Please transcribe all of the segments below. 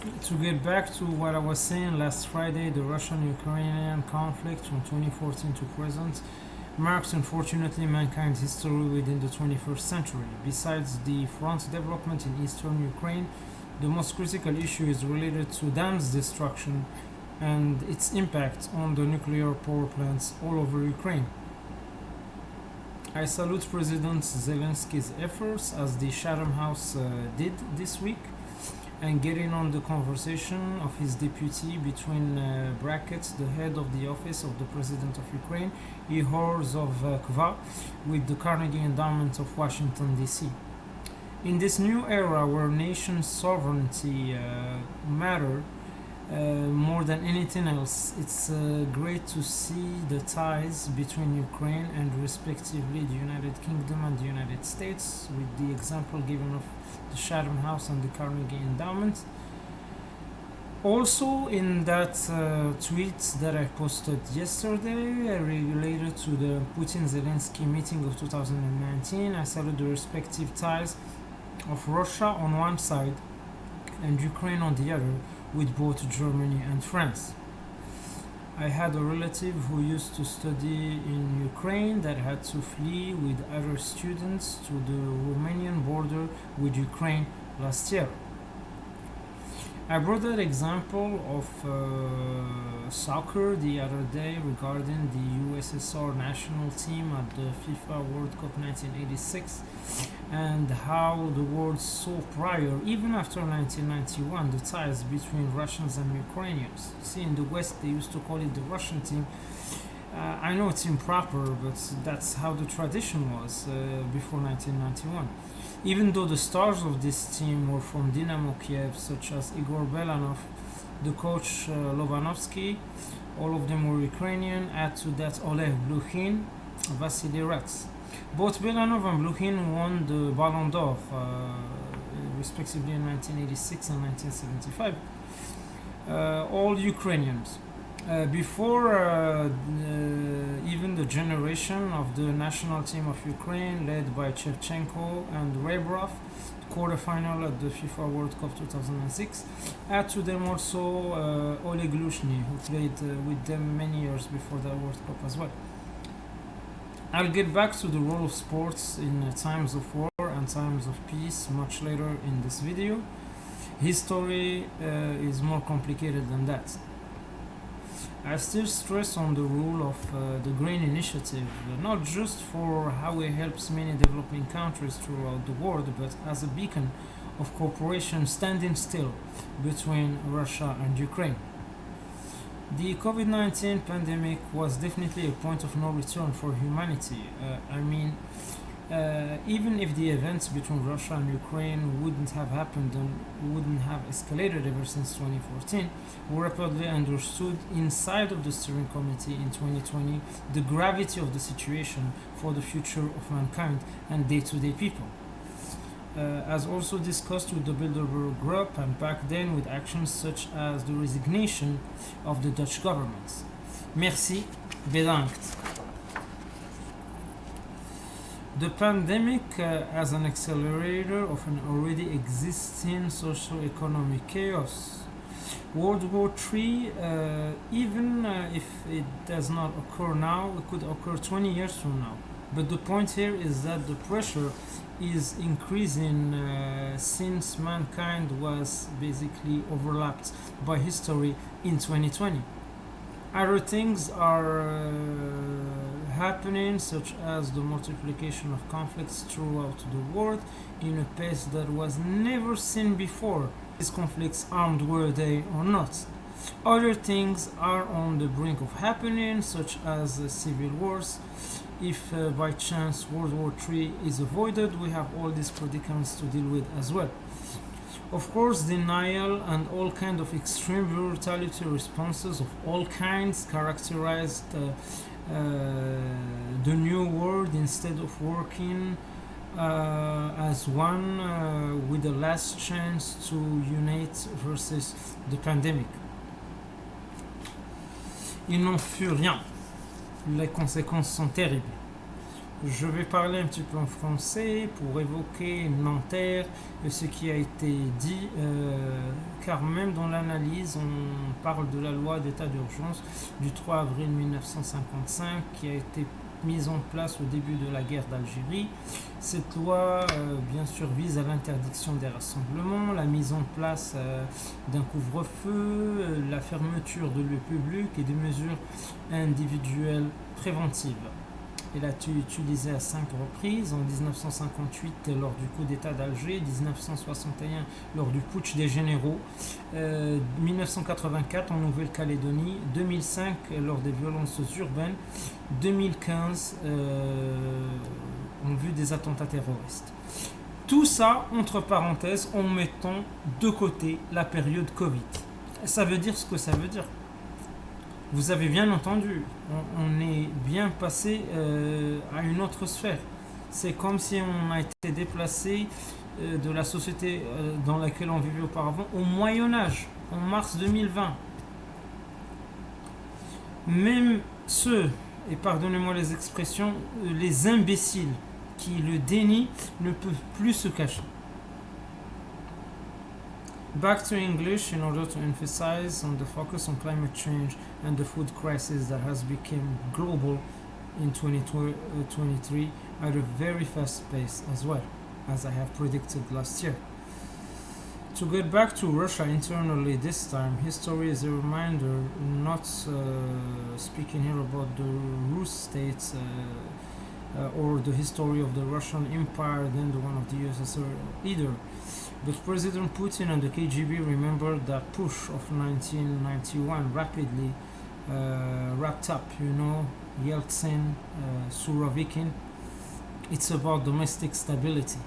To get back to what I was saying last Friday, the Russian-Ukrainian conflict from 2014 to present marks unfortunately mankind's history within the 21st century. Besides the front's development in eastern Ukraine, the most critical issue is related to dams destruction and its impact on the nuclear power plants all over Ukraine. I salute President Zelensky's efforts as the Chatham House did this week and getting on the conversation of his deputy between brackets the head of the office of the President of Ukraine, Ihor Zovkva, with the Carnegie Endowment of Washington D.C. In this new era where nation sovereignty matter more than anything else, it's great to see the ties between Ukraine and respectively the United Kingdom and the United States, with the example given of the Chatham House and the Carnegie Endowment. Also, in that tweet that I posted yesterday related to the Putin-Zelensky meeting of 2019, I cited the respective ties of Russia on one side and Ukraine on the other, with both Germany and France. I had a relative who used to study in Ukraine that had to flee with other students to the Romanian border with Ukraine last year. I brought that example of soccer the other day regarding the USSR national team at the FIFA World Cup 1986 and how the world saw prior, even after 1991, the ties between Russians and Ukrainians. See, in the West they used to call it the Russian team. I know it's improper, but that's how the tradition was before 1991. Even though the stars of this team were from Dynamo Kiev, such as Igor Belanov, the coach Lovanovsky, all of them were Ukrainian. Add to that Oleg Blukhin, Vasily Rats. Both Belanov and Blukhin won the Ballon d'Or, respectively in 1986 and 1975. All Ukrainians. Before even the generation of the national team of Ukraine, led by Shevchenko and Rebrov, quarterfinal at the FIFA World Cup 2006. Add to them also Oleg Lushny, who played with them many years before that World Cup as well. I'll get back to the role of sports in times of war and times of peace much later in this video. History is more complicated than that. I still stress on the role of the Green Initiative, not just for how it helps many developing countries throughout the world, but as a beacon of cooperation standing still between Russia and Ukraine. The COVID-19 pandemic was definitely a point of no return for humanity. Even if the events between Russia and Ukraine wouldn't have happened and wouldn't have escalated ever since 2014, we rapidly understood inside of the steering committee in 2020 the gravity of the situation for the future of mankind and day-to-day people. As also discussed with the Bilderberg Group and back then with actions such as the resignation of the Dutch government. Merci, bedankt. The pandemic as an accelerator of an already existing socio-economic chaos. World War III, even if it does not occur now, it could occur 20 years from now. But the point here is that the pressure is increasing since mankind was basically overlapped by history in 2020. Other things are happening, such as the multiplication of conflicts throughout the world in a pace that was never seen before. These conflicts, armed were they or not. Other things are on the brink of happening, such as civil wars. If by chance World War III is avoided, we have all these predicaments to deal with as well. Of course, denial and all kind of extreme brutality responses of all kinds characterized the new world instead of working as one with the last chance to unite versus the pandemic. Il n'en fut rien. Les conséquences sont terribles. Je vais parler un petit peu en français pour évoquer Nanterre et ce qui a été dit car même dans l'analyse, on parle de la loi d'état d'urgence du 3 avril 1955 qui a été mise en place au début de la guerre d'Algérie. Cette loi, bien sûr, vise à l'interdiction des rassemblements, la mise en place d'un couvre-feu, la fermeture de lieux publics et des mesures individuelles préventives. Elle a été utilisée à 5 reprises, en 1958 lors du coup d'État d'Alger, 1961 lors du putsch des généraux, 1984 en Nouvelle-Calédonie, 2005 lors des violences urbaines, 2015 en vue des attentats terroristes. Tout ça, entre parenthèses, en mettant de côté la période Covid. Ça veut dire ce que ça veut dire. Vous avez bien entendu, on est bien passé à une autre sphère. C'est comme si on a été déplacé de la société dans laquelle on vivait auparavant au Moyen Âge, en mars 2020. Même ceux, et pardonnez-moi les expressions, les imbéciles qui le dénient ne peuvent plus se cacher. Back to English in order to emphasize on the focus on climate change and the food crisis that has become global in 2023 at a very fast pace as well, as I have predicted last year. To get back to Russia internally this time, history is a reminder, not speaking here about the Rus states or the history of the Russian Empire than the one of the USSR either. But President Putin and the KGB remembered that push of 1991 rapidly wrapped up, Yeltsin, Surovikin. It's about domestic stability.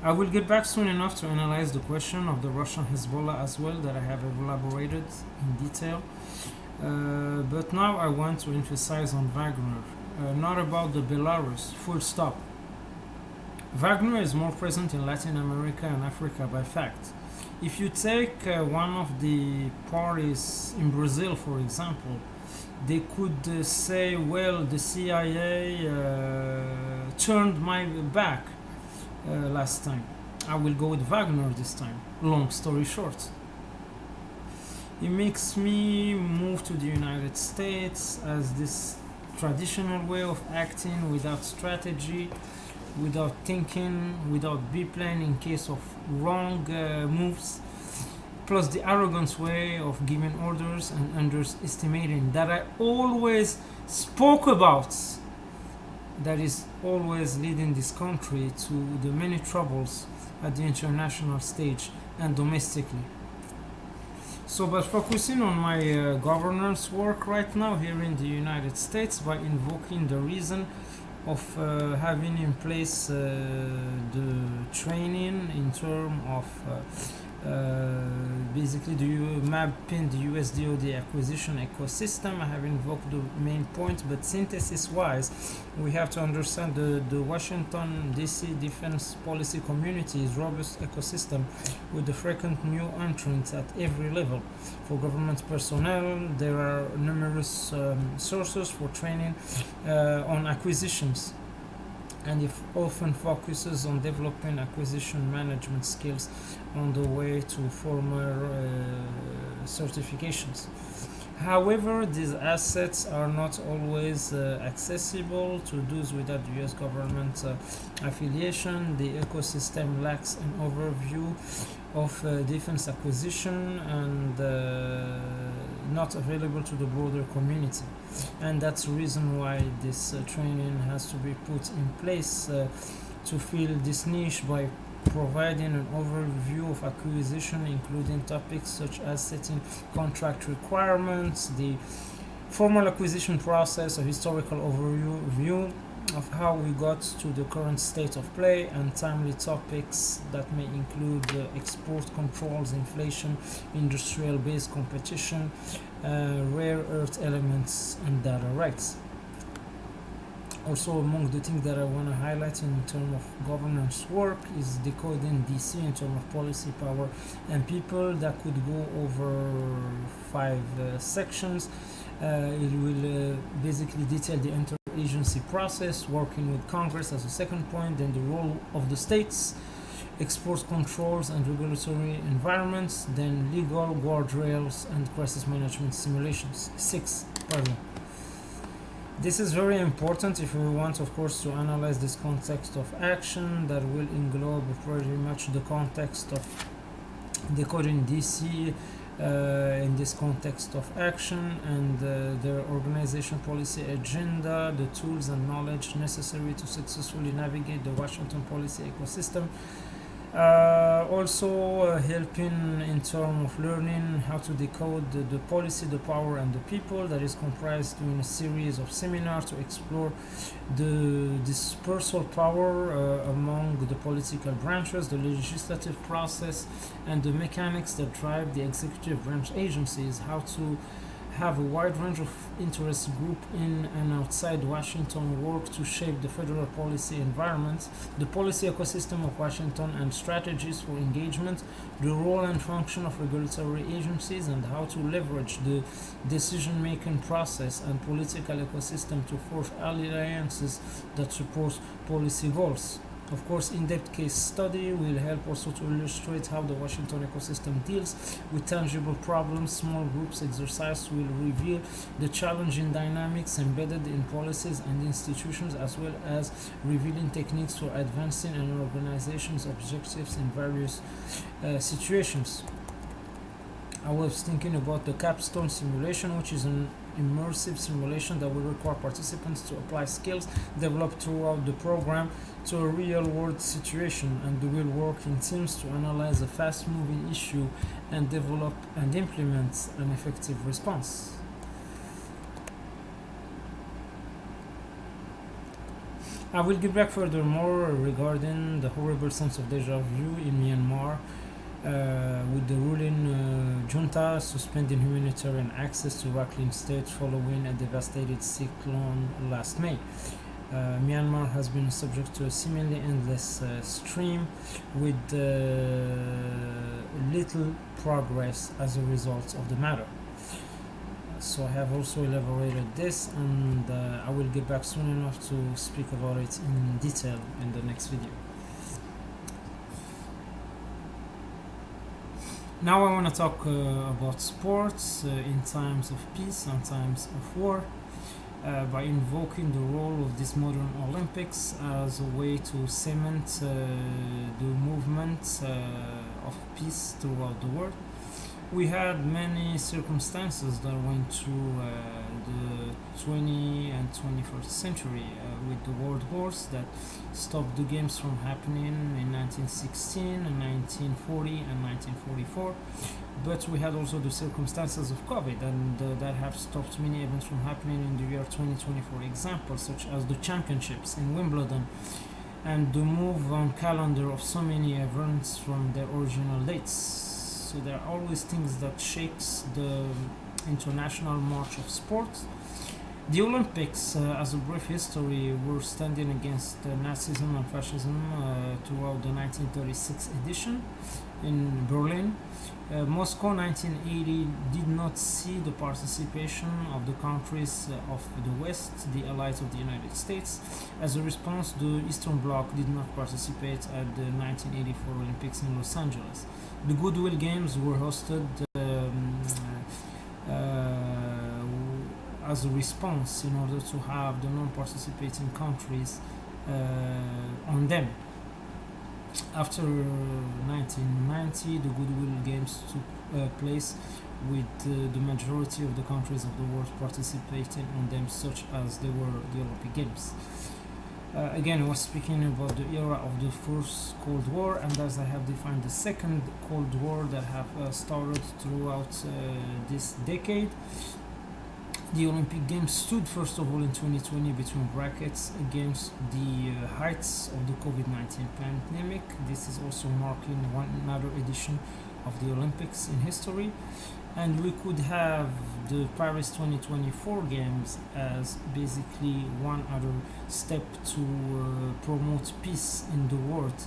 I will get back soon enough to analyze the question of the Russian Hezbollah as well that I have elaborated in detail. But now I want to emphasize on Wagner, not about the Belarus, full stop. Wagner is more present in Latin America and Africa by fact. If you take one of the parties in Brazil, for example, they could say, well, the CIA turned my back last time. I will go with Wagner this time. Long story short. It makes me move to the United States as this traditional way of acting without strategy, without thinking, without B-plan in case of wrong moves, plus the arrogant way of giving orders and underestimating that I always spoke about, that is always leading this country to the many troubles at the international stage and domestically. So, but focusing on my governance work right now here in the United States by invoking the reason of having in place the training in terms of basically mapping the USDOD acquisition ecosystem. I have invoked the main point, but synthesis wise, we have to understand the Washington DC defense policy community is robust ecosystem with the frequent new entrants at every level. For government personnel, there are numerous sources for training on acquisitions, and it often focuses on developing acquisition management skills on the way to former certifications. However, these assets are not always accessible to those without US government affiliation. The ecosystem lacks an overview of defense acquisition and not available to the broader community. And that's the reason why this training has to be put in place to fill this niche by providing an overview of acquisition, including topics such as setting contract requirements, the formal acquisition process, a historical overview of how we got to the current state of play, and timely topics that may include export controls, inflation, industrial-based competition, rare earth elements, and data rights. Also, among the things that I want to highlight in terms of governance work is decoding DC in terms of policy, power, and people. That could go over 5 sections. It will basically detail the interagency process, working with Congress as a second point, then the role of the states, export controls and regulatory environments, then legal guardrails and crisis management simulations. 6. Pardon. This is very important if we want, of course, to analyze this context of action that will englobe pretty much the context of decoding DC in this context of action and their organization policy agenda, the tools and knowledge necessary to successfully navigate the Washington policy ecosystem. Also helping in terms of learning how to decode the policy, the power, and the people, that is comprised in a series of seminars to explore the dispersal power among the political branches, the legislative process, and the mechanics that drive the executive branch agencies, how to have a wide range of interest group in and outside Washington work to shape the federal policy environment, the policy ecosystem of Washington and strategies for engagement, the role and function of regulatory agencies, and how to leverage the decision-making process and political ecosystem to forge alliances that support policy goals. Of course, in-depth case study will help also to illustrate how the Washington ecosystem deals with tangible problems. Small groups exercise will reveal the challenging dynamics embedded in policies and institutions, as well as revealing techniques for advancing an organization's objectives in various situations. I was thinking about the capstone simulation, which is an immersive simulation that will require participants to apply skills developed throughout the program to a real-world situation, and they will work in teams to analyze a fast-moving issue and develop and implement an effective response. I will give back furthermore regarding the horrible sense of deja vu in Myanmar, with the ruling junta suspending humanitarian access to Rakhine State following a devastated cyclone last May. Myanmar has been subject to a seemingly endless stream with little progress as a result of the matter. So I have also elaborated this, and I will get back soon enough to speak about it in detail in the next video. Now I want to talk about sports in times of peace and times of war, by invoking the role of this modern Olympics as a way to cement the movement of peace throughout the world. We had many circumstances that went through the 20th and 21st century with the world wars that stopped the games from happening in 1916 and 1940 and 1944. But we had also the circumstances of COVID, and that have stopped many events from happening in the year 2020, for example, such as the championships in Wimbledon and the move on calendar of so many events from their original dates. So there are always things that shakes the international march of sports. The Olympics, as a brief history, were standing against Nazism and fascism throughout the 1936 edition in Berlin. Moscow 1980 did not see the participation of the countries of the West, the allies of the United States. As a response, the Eastern Bloc did not participate at the 1984 Olympics in Los Angeles. The Goodwill Games were hosted as a response in order to have the non-participating countries on them. After 1990, the Goodwill Games took place with the majority of the countries of the world participating on them, such as they were the Olympic Games. Again, I was speaking about the era of the First Cold War, and as I have defined the Second Cold War that have started throughout this decade. The Olympic Games stood first of all in 2020 between brackets against the heights of the COVID-19 pandemic. This is also marking another edition of the Olympics in history, and we could have the Paris 2024 Games as basically one other step to promote peace in the world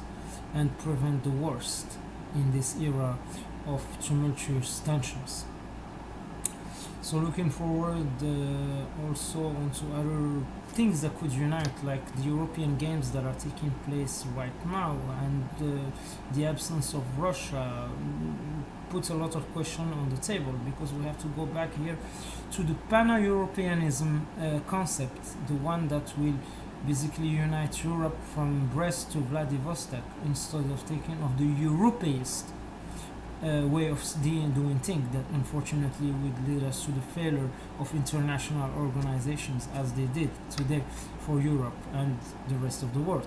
and prevent the worst in this era of tumultuous tensions. So looking forward also onto other things that could unite, like the European games that are taking place right now, and the absence of Russia puts a lot of question on the table, because we have to go back here to the Pan-Europeanism concept, the one that will basically unite Europe from Brest to Vladivostok, instead of taking of the Europeist way of doing things that unfortunately would lead us to the failure of international organizations as they did today for Europe and the rest of the world.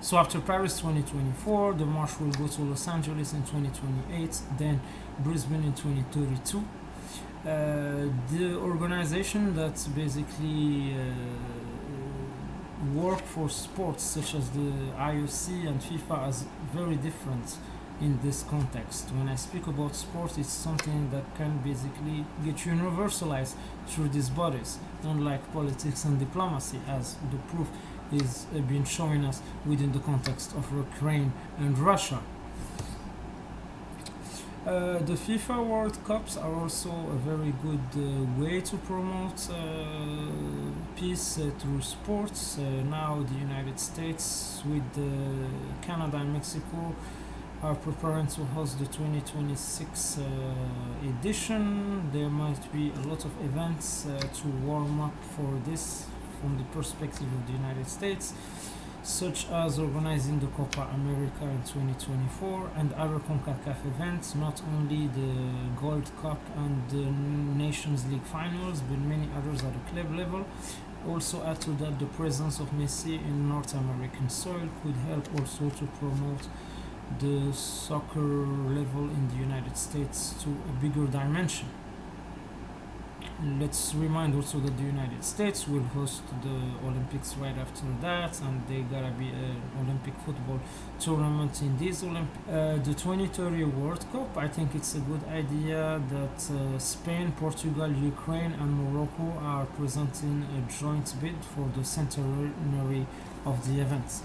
So after Paris 2024, the march will go to Los Angeles in 2028, then Brisbane in 2032. The organization that basically work for sports such as the IOC and FIFA is very different in this context. When I speak about sports, it's something that can basically get universalized through these bodies, unlike politics and diplomacy, as the proof is been showing us within the context of Ukraine and Russia. The FIFA World Cups are also a very good way to promote peace through sports. Now the United States with Canada and Mexico are preparing to host the 2026 edition. There might be a lot of events to warm up for this from the perspective of the United States, such as organizing the Copa America in 2024 and other CONCACAF events, not only the Gold Cup and the Nations League finals, but many others at the club level. Also add to that the presence of Messi in North American soil could help also to promote the soccer level in the United States to a bigger dimension. Let's remind also that the United States will host the Olympics right after that, and they gotta be an Olympic football tournament in these Olympics. The 2030 World Cup, I think it's a good idea that Spain, Portugal, Ukraine and Morocco are presenting a joint bid for the centenary of the event.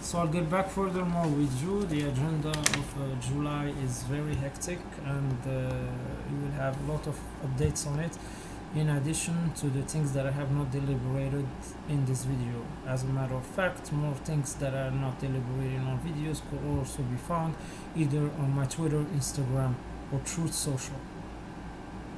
So I'll get back furthermore with you. The agenda of July is very hectic, and you will have a lot of updates on it, in addition to the things that I have not deliberated in this video. As a matter of fact, more things that are not deliberated on videos could also be found either on my Twitter, Instagram or Truth Social.